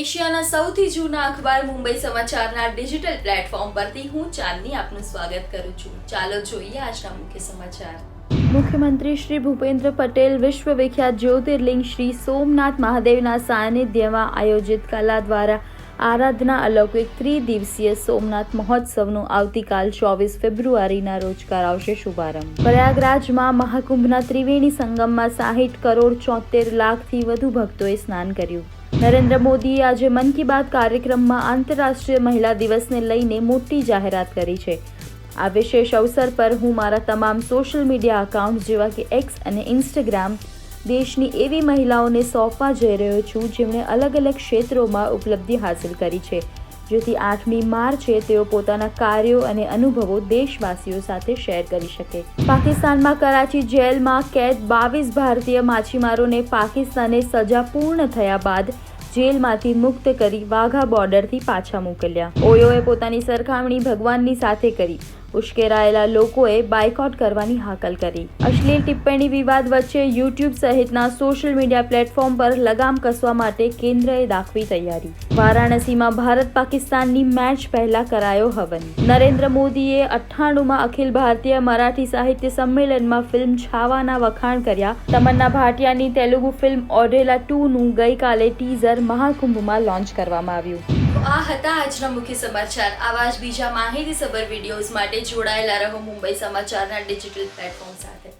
એશિયાના સૌથી જૂના અખબાર મુંબઈ સમાચારના ડિજિટલ પ્લેટફોર્મ પરથી હું ચાંદની આપનું સ્વાગત કરું છું. ચાલો જોઈએ આજના મુખ્ય સમાચાર. મુખ્યમંત્રી શ્રી ભૂપેન્દ્ર પટેલ વિશ્વ વિખ્યાત જ્યોતિર્લિંગ શ્રી સોમનાથ મહાદેવના સાનિધ્યમાં આયોજિત કલા દ્વારા આરાધના અલૌકિક ત્રિદિવસીય સોમનાથ મહોત્સવનો આવતીકાલ 24 ફેબ્રુઆરીના રોજ કરાવશે શુભારંભ. પ્રયાગરાજમાં મહાકુંભના ત્રિવેણી સંગમમાં 60 કરોડ 74 લાખથી વધુ ભક્તોએ સ્નાન કર્યું. નરેન્દ્ર મોદીએ આજે મન કી બાત કાર્યક્રમમાં આંતરરાષ્ટ્રીય મહિલા દિવસને લઈને મોટી જાહેરાત કરી છે. આ વિશેષ અવસર પર હું મારા તમામ સોશિયલ મીડિયા એકાઉન્ટ જેવા કે એક્સ અને ઇન્સ્ટાગ્રામ દેશની એવી મહિલાઓને સોંપવા જઈ રહ્યો છું જેમણે અલગ અલગ ક્ષેત્રોમાં ઉપલબ્ધિ હાંસલ કરી છે, જેથી 8મી માર્ચે તેઓ પોતાના કાર્યો અને અનુભવો દેશવાસીઓ સાથે શેર કરી શકે. પાકિસ્તાનમાં કરાચી જેલમાં કેદ 22 ભારતીય માછીમારોને પાકિસ્તાને સજા પૂર્ણ થયા બાદ જેલમાંથી મુક્ત કરી વાઘા બોર્ડરથી પાછા મોકલ્યા. ઓયોએ પોતાની સરખામણી ભગવાનની સાથે કરી. ઉશ્કેરાયેલા લોકોએ બાયકોટ કરવાની હાકલ કરી. અશ્લીલ ટિપ્પણી વિવાદ વચ્ચે યુટ્યુબ સહિતના સોશિયલ મીડિયા પ્લેટફોર્મ પર લગામ કસવા માટે કેન્દ્રએ દાખવી તૈયારી. વારાણસીમાં ભારત પાકિસ્તાનની મેચ પહેલા કરાયો હવન. નરેન્દ્ર મોદીએ 98માં અખિલ ભારતીય મરાઠી સાહિત્ય સંમેલનમાં ફિલ્મ છાવાના વખાણ કર્યા. તમન્ના ભાટિયાની તેલુગુ ફિલ્મ ઓઢેલા 2નું ગઈકાલે ટીઝર મહાકુંભમાં લોન્ચ કરવામાં આવ્યું. આ હતા આજના મુખ્ય સમાચાર. આવા જ બીજા માહિતીસભર વિડીયોઝ માટે જોડાયેલા રહો મુંબઈ સમાચારના ડિજિટલ પ્લેટફોર્મ સાથે.